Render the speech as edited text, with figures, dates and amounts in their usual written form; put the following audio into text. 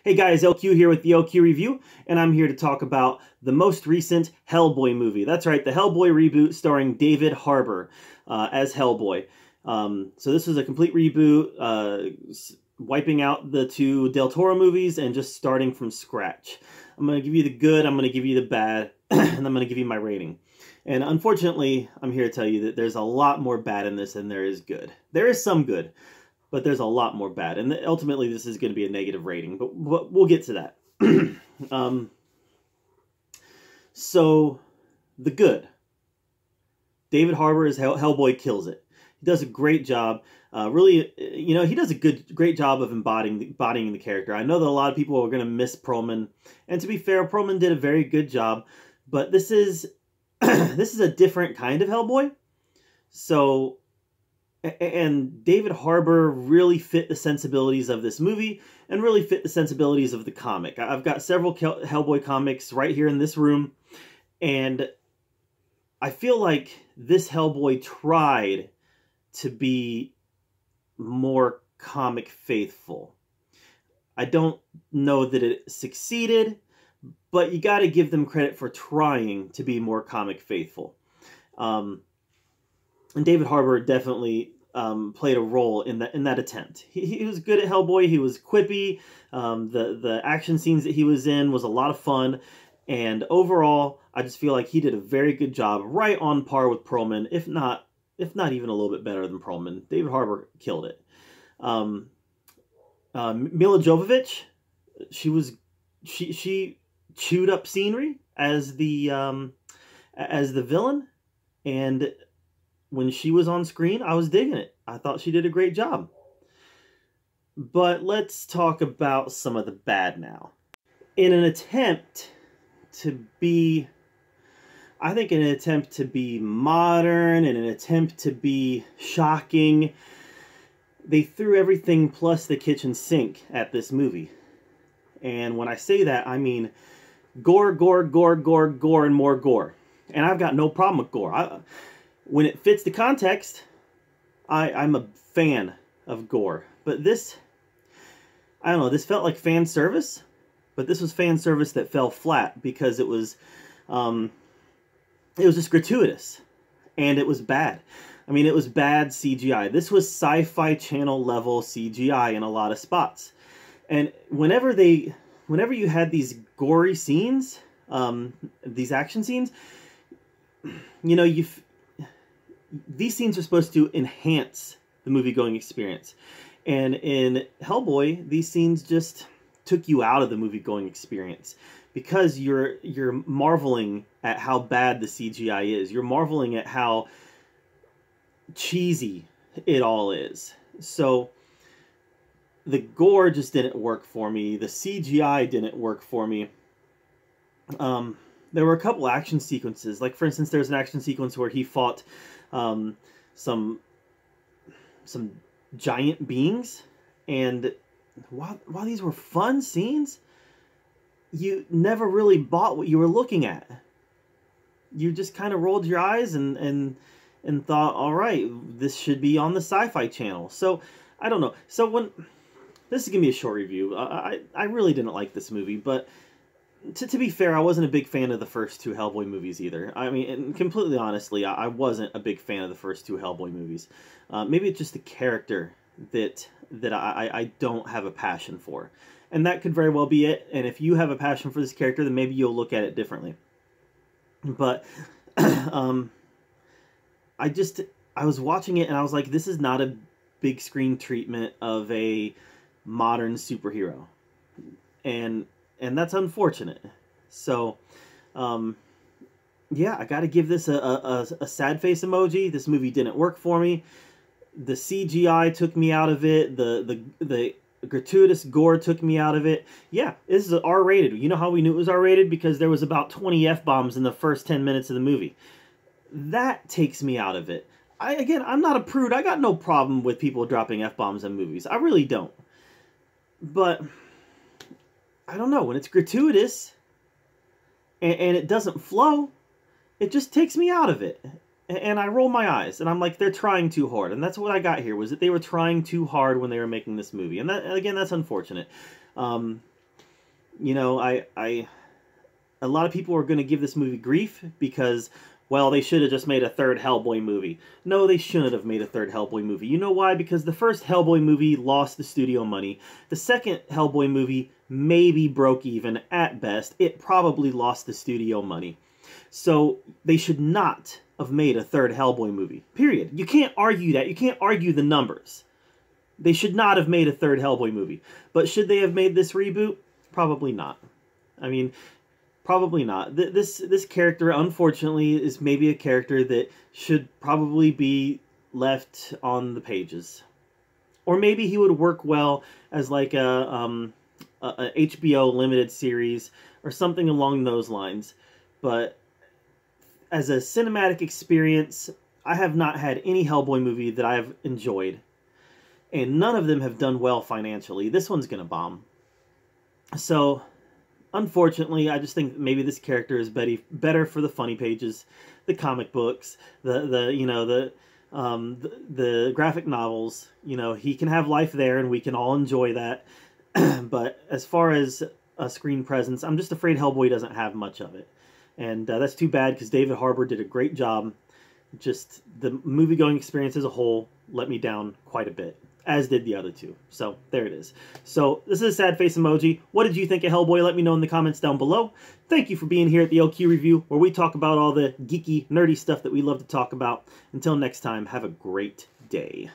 Hey guys, LQ here with the LQ Review, and I'm here to talk about the most recent Hellboy movie. That's right, the Hellboy reboot starring David Harbour as Hellboy. So this is a complete reboot, wiping out the two Del Toro movies and just starting from scratch. I'm going to give you the good, I'm going to give you the bad, and I'm going to give you my rating. And unfortunately, I'm here to tell you that there's a lot more bad in this than there is good. There is some good, but there's a lot more bad. And ultimately, this is going to be a negative rating, but we'll get to that. So, the good. David Harbour as Hellboy kills it. He does a great job. Really, he does a great job of embodying the character. I know that a lot of people are going to miss Perlman. And to be fair, Perlman did a very good job. But this is this is a different kind of Hellboy. So, and David Harbour really fit the sensibilities of this movie and really fit the sensibilities of the comic. I've got several Hellboy comics right here in this room, and I feel like this Hellboy tried to be more comic faithful. I don't know that it succeeded, but you got to give them credit for trying to be more comic faithful. And David Harbour definitely played a role in that attempt. He was good at Hellboy. He was quippy. The action scenes that he was in was a lot of fun. And overall, I just feel like he did a very good job, right on par with Perlman, if not even a little bit better than Perlman. David Harbour killed it. Mila Jovovich, she chewed up scenery as the villain, and when she was on screen, I was digging it. I thought she did a great job. But let's talk about some of the bad now. In an attempt to be, I think in an attempt to be modern, in an attempt to be shocking, they threw everything plus the kitchen sink at this movie. And when I say that, I mean gore, gore, gore, gore, gore, and more gore. And I've got no problem with gore. When it fits the context, I'm a fan of gore. But this, I don't know, this felt like fan service, but this was fan service that fell flat because it was just gratuitous, and it was bad. I mean, it was bad CGI. This was Sci-Fi Channel level CGI in a lot of spots. And whenever you had these gory scenes, these action scenes, these scenes are supposed to enhance the movie-going experience. And in Hellboy, these scenes just took you out of the movie-going experience because you're marveling at how bad the CGI is. You're marveling at how cheesy it all is. So the gore just didn't work for me. The CGI didn't work for me. There were a couple action sequences. Like, for instance, there's an action sequence where he fought some giant beings, and while these were fun scenes, you never really bought what you were looking at. You just kind of rolled your eyes and thought, all right, this should be on the Sci-Fi Channel. So I don't know. So this is gonna be a short review. I really didn't like this movie, but to be fair, I wasn't a big fan of the first two Hellboy movies either. I mean, and completely honestly, I wasn't a big fan of the first two Hellboy movies. Maybe it's just the character that I don't have a passion for. And that could very well be it. And if you have a passion for this character, then maybe you'll look at it differently. But I was watching it and I was like, this is not a big screen treatment of a modern superhero. And that's unfortunate. So, yeah, I got to give this a sad face emoji. This movie didn't work for me. The CGI took me out of it. The gratuitous gore took me out of it. Yeah, this is R-rated. You know how we knew it was R-rated? Because there was about 20 F-bombs in the first 10 minutes of the movie. That takes me out of it. Again, I'm not a prude. I got no problem with people dropping F-bombs in movies. I really don't. But I don't know, when it's gratuitous and it doesn't flow, it just takes me out of it. And I roll my eyes, and I'm like, they're trying too hard. And that's what I got here, was that they were trying too hard when they were making this movie. And that, again, that's unfortunate. you know, a lot of people are going to give this movie grief because, well, they should have just made a third Hellboy movie. No, they shouldn't have made a third Hellboy movie. You know why? Because the first Hellboy movie lost the studio money. The second Hellboy movie maybe broke even at best. It probably lost the studio money. So they should not have made a third Hellboy movie. Period. You can't argue that. You can't argue the numbers. They should not have made a third Hellboy movie. But should they have made this reboot? Probably not. I mean, probably not. This character, unfortunately, is maybe a character that should probably be left on the pages. Or maybe he would work well as like a HBO limited series or something along those lines. But as a cinematic experience, I have not had any Hellboy movie that I've enjoyed. And none of them have done well financially. This one's going to bomb. So, unfortunately, I just think maybe this character is better for the funny pages, the comic books, the graphic novels. You know, he can have life there, and we can all enjoy that. But as far as a screen presence, I'm just afraid Hellboy doesn't have much of it, and that's too bad because David Harbour did a great job. Just the movie-going experience as a whole let me down quite a bit, as did the other two. So, there it is. So, this is a sad face emoji. What did you think of Hellboy? Let me know in the comments down below. Thank you for being here at the LQ Review, where we talk about all the geeky, nerdy stuff that we love to talk about. Until next time, have a great day.